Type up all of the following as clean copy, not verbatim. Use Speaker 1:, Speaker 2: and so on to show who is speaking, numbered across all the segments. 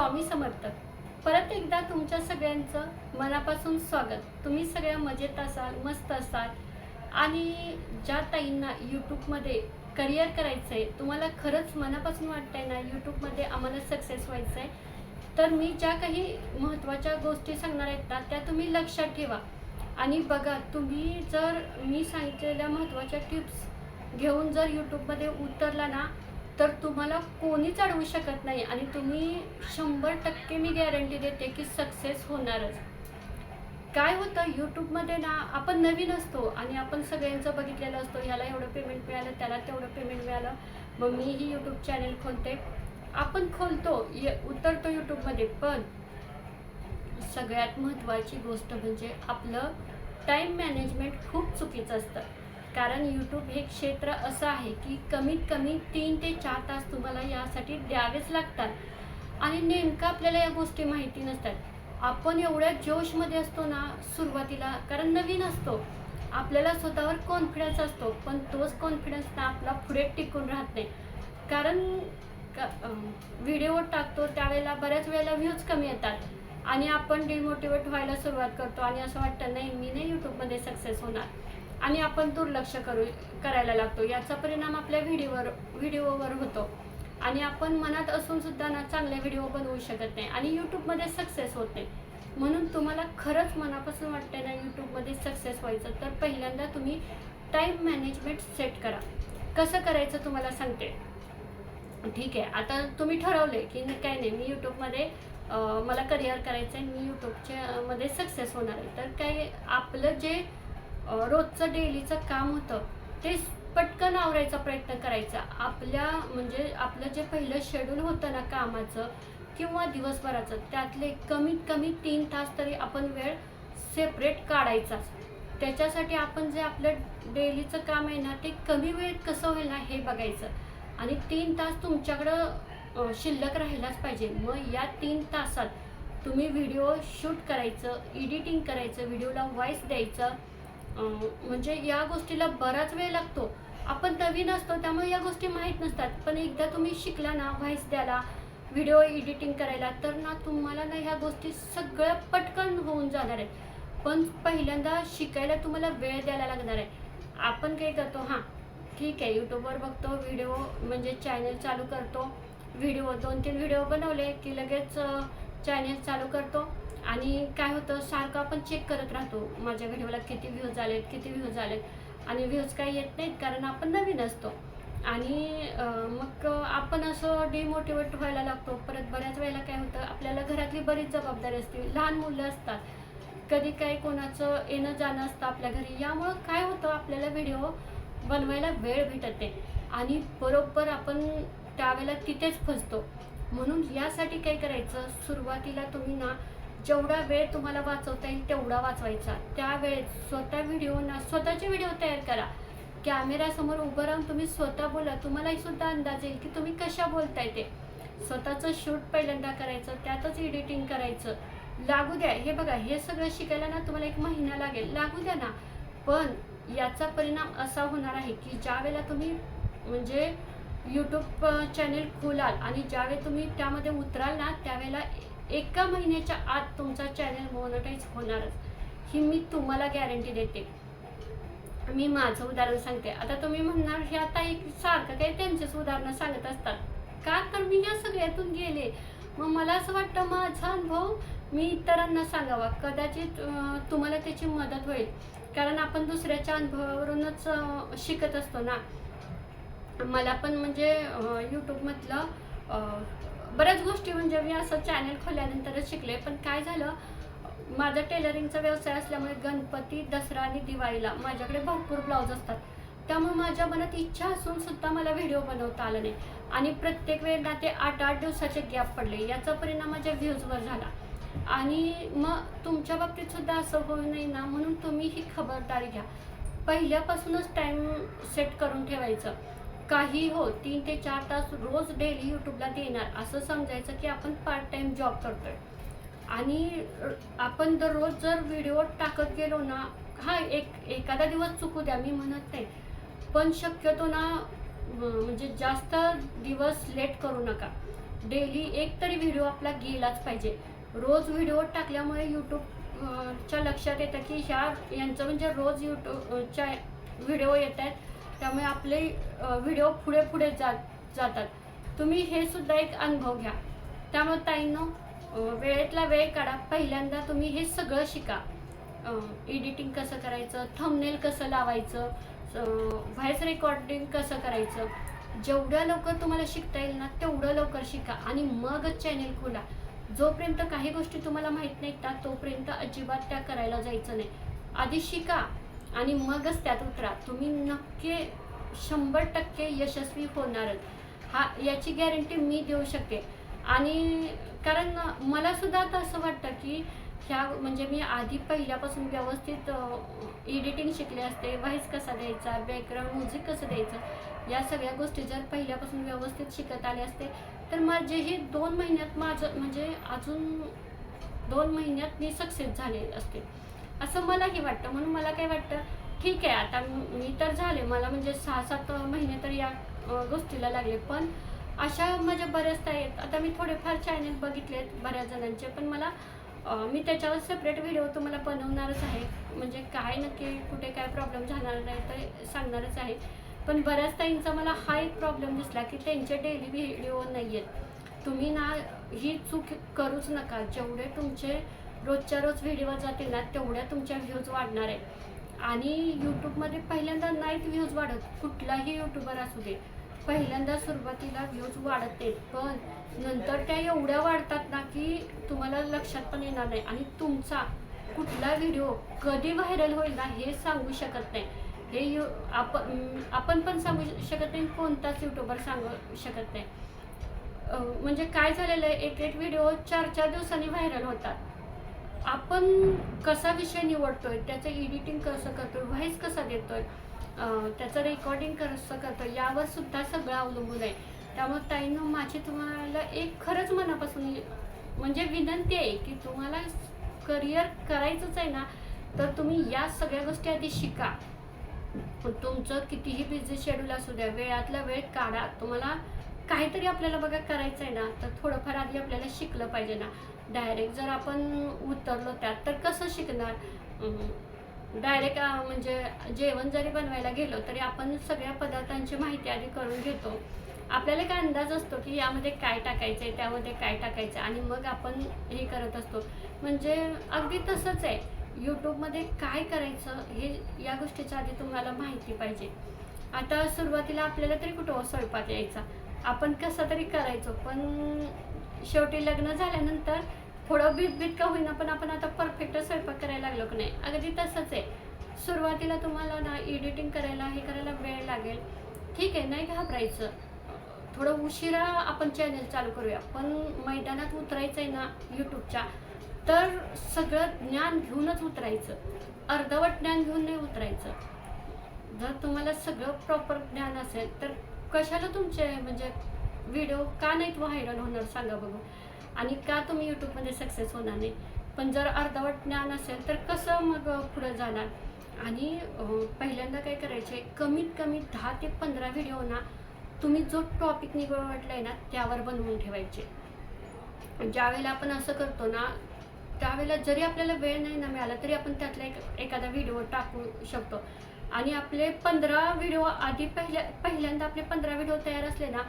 Speaker 1: स्वामी समर्थ. परत एकदा तुमच्या सगळ्यांचं मनापासून स्वागत. तुम्ही सगळ्या मजेत असाल, मस्त असाल आणि ज्या ताईंना यूट्यूबमध्ये करिअर करायचं आहे, तुम्हाला खरंच मनापासून वाटतंय ना यूट्यूबमध्ये आम्हाला सक्सेस व्हायचं आहे, तर मी ज्या काही महत्त्वाच्या गोष्टी सांगणार आहेत ना त्या तुम्ही लक्षात ठेवा. आणि बघा, तुम्ही जर मी सांगितलेल्या महत्त्वाच्या टिप्स घेऊन जर यूट्यूबमध्ये उतरला ना तर तुम्हाला कोणीच अडवू शकत नाही आणि तुम्ही 100% मी गॅरंटी देते की सक्सेस होणारच. काय होतं यूट्यूबमध्ये ना, आपण नवीन असतो आणि आपण सगळ्यांचं बघितलेलं असतो, ह्याला एवढं पेमेंट मिळालं, त्याला तेवढं पेमेंट मिळालं, मग मीही यूट्यूब चॅनल खोलते. आपण खोलतो, उतरतो यूट्यूबमध्ये, पण सगळ्यात महत्त्वाची गोष्ट म्हणजे आपलं टाईम मॅनेजमेंट खूप चुकीचं असतं. कारण यूट्यूब हे क्षेत्र असं आहे की कमीत कमी 3 ते 4 तास तुम्हाला यासाठी द्यावेच लागतात आणि नेमकं आपल्याला या गोष्टी माहिती नसतात. आपण एवढ्या जोशमध्ये असतो ना सुरुवातीला, कारण नवीन असतो, आपल्याला स्वतःवर कॉन्फिडन्स असतो, पण तोच कॉन्फिडन्स ना आपला पुढे टिकून राहत नाही. कारण व्हिडिओ टाकतो त्यावेळेला बऱ्याच वेळेला व्ह्यूज कमी येतात आणि आपण डिमोटिवेट व्हायला सुरुवात करतो आणि असं वाटतं नाही, मी नाही यूट्यूबमध्ये सक्सेस होणार आणि आपण दुर्लक्ष करायला लागतो. याचा परिणाम आपल्या व्हिडिओवर होतो आणि आपण मनात असून सुद्धा ना चांगले व्हिडिओ बनवू शकत नाही आणि यूट्यूबमध्ये सक्सेस होत नाही. म्हणून तुम्हाला खरंच मनापासून वाटतंय ना यूट्यूबमध्ये सक्सेस व्हायचं, तर पहिल्यांदा तुम्ही टाईम मॅनेजमेंट सेट करा. कसं करायचं तुम्हाला सांगते. ठीक आहे, आता तुम्ही ठरवले की काय नाही, मी यूट्यूबमध्ये मला करिअर करायचं आहे, मी यूट्यूबच्या मध्ये सक्सेस होणार आहे. तर काय, आपलं जे रोजचं डेलीचं काम होतं ते पटकन आवरायचा प्रयत्न करायचा. आपलं जे पहिलं शेड्यूल होतं ना कामाचं किंवा दिवसभराचं, त्यातले कमीत कमी 3 तास तरी आपण वेळ सेपरेट काढायचाच. त्याच्यासाठी आपण जे आपलं डेलीचं काम आहे ना ते कमी वेळेत कसं होईल ना हे बघायचं आणि 3 तास तुमच्याकडं शिल्लक राहिलाच पाहिजे. मग या 3 तासात तुम्ही व्हिडिओ शूट करायचं, एडिटिंग करायचं, व्हिडिओला व्हॉइस द्यायचं. म्हणजे या गोष्टीला बराच वेळ लागतो. आपण नवीन असतो त्यामुळे या गोष्टी माहीत नसतात, पण एकदा तुम्ही शिकला ना व्हॉइस द्यायला, व्हिडिओ एडिटिंग करायला, तर ना तुम्हाला ना ह्या गोष्टी सगळ्या पटकन होऊन जाणार आहेत. पण पहिल्यांदा शिकायला तुम्हाला वेळ द्यायला लागणार आहे. आपण काय करतो, हां ठीक आहे, यूट्यूबवर बघतो व्हिडिओ, म्हणजे चॅनल चालू करतो, व्हिडिओ 2-3 व्हिडिओ बनवले की लगेच चॅनल चालू करतो आणि काय होतं, सारखं आपण चेक करत राहतो माझ्या व्हिडिओला किती व्ह्यूज आलेत आणि व्ह्यूज काही येत नाहीत कारण आपण नवीन असतो आणि मग आपण असं डिमोटिवेट व्हायला लागतो. परत बऱ्याच वेळेला काय होतं, आपल्याला घरातली बरीच जबाबदारी असते, लहान मुलं असतात, कधी काही कोणाचं येणं जाणं असतं आपल्या घरी, यामुळं काय होतं आपल्याला व्हिडिओ बनवायला वेळ भेटत नाही आणि बरोबर आपण त्यावेळेला तिथेच फसतो. म्हणून यासाठी काय करायचं, सुरुवातीला तुम्ही ना जेवढा वेळ तुम्हाला वाचवता येईल तेवढा वाचवायचा. त्यावेळेस स्वतःचे व्हिडिओ तयार करा. कॅमेऱ्यासमोर उभं राहून तुम्ही स्वतः बोला, तुम्हालाही सुद्धा अंदाज येईल की तुम्ही कशा बोलताय ते. स्वतःचं शूट पहिल्यांदा करायचं, त्यातच एडिटिंग करायचं. लागू द्या, हे बघा, हे सगळं शिकायला ना तुम्हाला 1 महिना लागेल, लागू द्या ना. पण याचा परिणाम असा होणार आहे की ज्यावेळेला तुम्ही म्हणजे यूट्यूब चॅनेल खोलाल आणि ज्यावेळी तुम्ही त्यामध्ये उतराल ना त्यावेळेला 1 महिन्याच्या आत तुमचा चॅनल मॉनिटाईज होणारच, ही मी तुम्हाला गॅरंटी देते. मी माझं उदाहरण सांगते. आता तुम्ही म्हणणार, हे आता एक सारखं काही त्यांचेच उदाहरणं सांगत असतात का, तर मी या सगळ्यातून गेले. मग मला असं वाटतं माझा अनुभव मी इतरांना सांगावा, कदाचित तुम्हाला त्याची मदत होईल. कारण आपण दुसऱ्याच्या अनुभवावरूनच शिकत असतो ना. मला पण म्हणजे यूट्यूबमधलं बऱ्याच गोष्टी म्हणजे मी असं चॅनल खोलल्यानंतरच शिकले. पण काय झालं, माझा टेलरिंगचा व्यवसाय असल्यामुळे गणपती, दसरा आणि दिवाळीला माझ्याकडे भरपूर ब्लाऊज असतात. त्यामुळे माझ्या मनात इच्छा असून सुद्धा मला व्हिडिओ बनवता आला नाही आणि प्रत्येक वेळेला ते 8-8 दिवसाचे गॅप पडले. याचा परिणाम माझ्या व्ह्यूजवर झाला आणि मग तुमच्या बाबतीत सुद्धा असं होऊ नये ना, म्हणून तुम्ही ही खबरदारी घ्या. पहिल्यापासूनच टाईम सेट करून ठेवायचं. काही हो, 3 ते 4 तास रोज डेली यूट्यूबला देणार, असं समजायचं की आपण पार्ट टाइम जॉब करतोय आणि आपण दररोज जर व्हिडिओ टाकत गेलो ना, हा एखादा दिवस चुकू द्या, मी म्हणत नाही, पण शक्यतो ना म्हणजे जास्त दिवस लेट करू नका. डेली एक तरी व्हिडिओ आपला गेलाच पाहिजे. रोज व्हिडिओ टाकल्यामुळे यूट्यूबच्या लक्षात येतं की यांचं म्हणजे रोज यूट्यूबच्या व्हिडिओ येत आहेत, त्यामुळे आपले व्हिडिओ पुढे पुढे जातात. तुम्ही हे सुद्धा एक अनुभव घ्या. त्यामुळे ताईंनो, वेळेतला वेळ काढा. पहिल्यांदा तुम्ही हे सगळं शिका. एडिटिंग कसं करायचं, थंबनेल कसं लावायचं, व्हॉइस रेकॉर्डिंग कसं करायचं. जेवढ्या लवकर तुम्हाला शिकता येईल ना तेवढं लवकर शिका आणि मगच चॅनेल खोला. जोपर्यंत काही गोष्टी तुम्हाला माहीत नाहीत ना तोपर्यंत अजिबात त्या करायला जायचं नाही. आधी शिका आणि मगच त्यात उतरा. तुम्ही नक्की 100% यशस्वी होणारच. याची गॅरंटी मी देऊ शकते. आणि कारण मला सुद्धा आता असं वाटतं की म्हणजे मी आधी पहिल्यापासून व्यवस्थित एडिटिंग शिकले असते, व्हॉइस कसा द्यायचा, बॅकग्राऊंड म्युझिक कसं द्यायचं, या सगळ्या गोष्टी जर पहिल्यापासून व्यवस्थित शिकत आले असते तर माझेही 2 महिन्यात म्हणजे अजून 2 महिन्यात मी सक्सेस झाले असते असं मलाही वाटतं. म्हणून मला काय वाटतं, ठीक आहे आता मी तर झाले, मला म्हणजे 6-7 महिने तर या गोष्टीला लागले. पण अशा माझ्या बऱ्याच आहेत. आता मी थोडेफार चॅनल बघितलेत बऱ्याच जणांचे, पण मी त्याच्यावर सेपरेट व्हिडिओ तुम्हाला बनवणारच आहे. म्हणजे काय नक्की कुठे काय प्रॉब्लेम झाला नाही तर सांगणारच आहे. पण बऱ्याच ताईंचा मला हा एक प्रॉब्लेम दिसला की त्यांचे डेली व्हिडिओ नाही आहेत. तुम्ही ना ही चूक करूच नका. जेवढे तुमचे रोजच्या रोज व्हिडिओ जातील ना तेवढ्या तुमच्या व्ह्यूज वाढणार आहे. आणि यूट्यूबमध्ये पहिल्यांदा नाहीत व्ह्यूज वाढत. कुठलाही यूट्यूबर असू दे, पहिल्यांदा सुरुवातीला व्ह्यूज वाढत नाहीत, पण नंतर त्या एवढ्या वाढतात ना की तुम्हाला लक्षात पण येणार नाही. आणि तुमचा कुठला व्हिडिओ कधी व्हायरल होईल ना हे सांगू शकत नाही. हे आपण पण सांगू शकत नाही, कोणताच यूट्यूबर सांगू शकत नाही. म्हणजे काय झालेलं आहे, एक व्हिडिओ 4-4 दिवसांनी व्हायरल होतात. आपण कसा विषय निवडतोय, त्याचं एडिटिंग कसं करतोय, व्हॉइस कसा देतोय, त्याचं रेकॉर्डिंग कसं करतोय, यावर सुद्धा सगळं अवलंबून आहे. त्यामुळे ताईंनो, माझी तुम्हाला एक खरंच मनापासून म्हणजे विनंती आहे की तुम्हाला करिअर करायचंच आहे ना तर तुम्ही या सगळ्या गोष्टी आधी शिका. तुमचं कितीही बिझी शेड्यूल असू द्या, वेळातला वेळ काढा. तुम्हाला काहीतरी आपल्याला बघा करायचं आहे ना तर थोडंफार आधी आपल्याला शिकलं पाहिजे ना. डायरेक्ट जर आपण उतरलो त्यात तर कसं शिकणार. डायरेक्ट म्हणजे जेवण जरी बनवायला गेलो तरी आपण सगळ्या पदार्थांची माहिती आधी करून घेतो. आपल्याला एक अंदाज असतो की यामध्ये काय टाकायचं आहे, त्यामध्ये काय टाकायचं, आणि मग आपण हे करत असतो. म्हणजे अगदी तसंच आहे. यूट्यूबमध्ये काय करायचं हे या गोष्टीच्या आधी तुम्हाला माहिती पाहिजे. आता सुरुवातीला आपल्याला तरी कुठं स्वयंपाक यायचा, आपण कसं तरी करायचो. पण शेवटी लग्न झाल्यानंतर थोडं बीत का होईना पण आपण आता परफेक्ट स्वयंपाक करायला लागलो की नाही. अगदी तसंच आहे. सुरुवातीला तुम्हाला ना एडिटिंग करायला हे करायला वेळ लागेल, ठीक आहे, नाही घाबरायचं. थोडं उशिरा आपण चॅनल चालू करूया, पण मैदानात उतरायचं आहे ना यूट्यूबच्या तर सगळं ज्ञान घेऊनच उतरायचं. अर्धवट ज्ञान घेऊन नाही उतरायचं. जर तुम्हाला सगळं प्रॉपर ज्ञान असेल तर कशाला तुमचे म्हणजे व्हिडिओ का नाहीत व्हायरल होणार सांगा बघू, आणि का तुम्ही यूट्यूबमध्ये सक्सेस होणार नाही. पण जर अर्धवट ज्ञान असेल तर कसं मग पुढे जाणार. आणि पहिल्यांदा काय करायचे, कमीत कमी 10 ते 15 व्हिडिओ ना तुम्ही जो टॉपिक निवडलाय ना त्यावर बनवून ठेवायचे. ज्यावेळेला आपण असं करतो ना त्यावेळेला जरी आपल्याला वेळ नाही ना मिळाला तरी आपण त्यातला एखादा व्हिडिओ टाकू शकतो. आणि आपले 15 व्हिडिओ आधी पहिल्यांदा आपले 15 व्हिडिओ तयार असले ना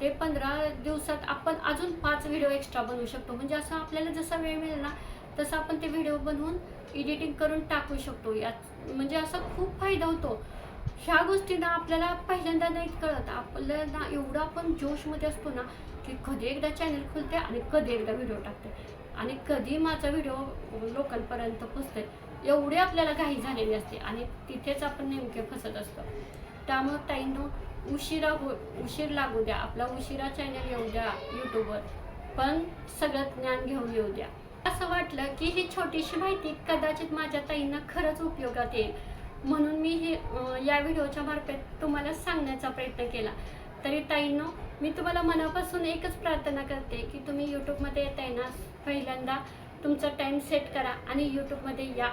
Speaker 1: ते 15 दिवसात आपण अजून 5 व्हिडिओ एक्स्ट्रा बनवू शकतो. म्हणजे असं आपल्याला जसा वेळ मिळेल ना तसं आपण ते व्हिडिओ बनवून एडिटिंग करून टाकू शकतो. यात म्हणजे असा खूप फायदा होतो. ह्या गोष्टी ना आपल्याला पहिल्यांदा नाही कळत. आपल्याला ना एवढा आपण जोशमध्ये असतो ना की कधी एकदा चॅनल खुलते आणि कधी एकदा व्हिडिओ टाकते आणि कधी माझा व्हिडिओ लोकांपर्यंत पोचते, एवढी आपल्याला घाई झालेली असते आणि तिथेच आपण नेमके फसत असतो. त्यामुळे ताईंनो, उशीर लागू द्या, आपला उशिरा चॅनल येऊ द्या यूट्यूबवर, पण सगळं ज्ञान घेऊन येऊ द्या. असं वाटलं की ही छोटीशी माहिती कदाचित माझ्या ताईंना खरंच उपयोगात येईल म्हणून मी हे या व्हिडिओच्या मार्फत तुम्हाला सांगण्याचा प्रयत्न केला. तरी ताईंनो, मी तुम्हाला मनापासून एकच प्रार्थना करते की तुम्ही यूट्यूबमध्ये येताय ना पहिल्यांदा तुमचा टाईम सेट करा आणि यूट्यूबमध्ये या.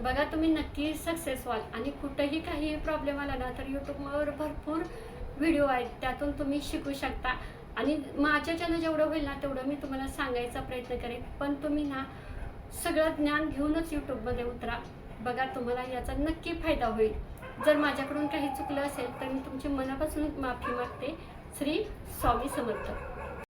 Speaker 1: बघा तुम्ही नक्की सक्सेस व्हाल. आणि कुठंही काही प्रॉब्लेम आला ना तर यूट्यूबवर भरपूर व्हिडिओ आहेत, त्यातून तुम्ही शिकू शकता आणि माझ्याच्यानं जेवढं होईल ना तेवढं मी तुम्हाला सांगायचा प्रयत्न करेन. पण तुम्ही ना सगळं ज्ञान घेऊनच यूट्यूबमध्ये उतरा. बघा, तुम्हाला याचा नक्की फायदा होईल. जर माझ्याकडून काही चुकलं असेल तर मी तुमची मनापासून माफी मागते. श्री स्वामी समर्थ.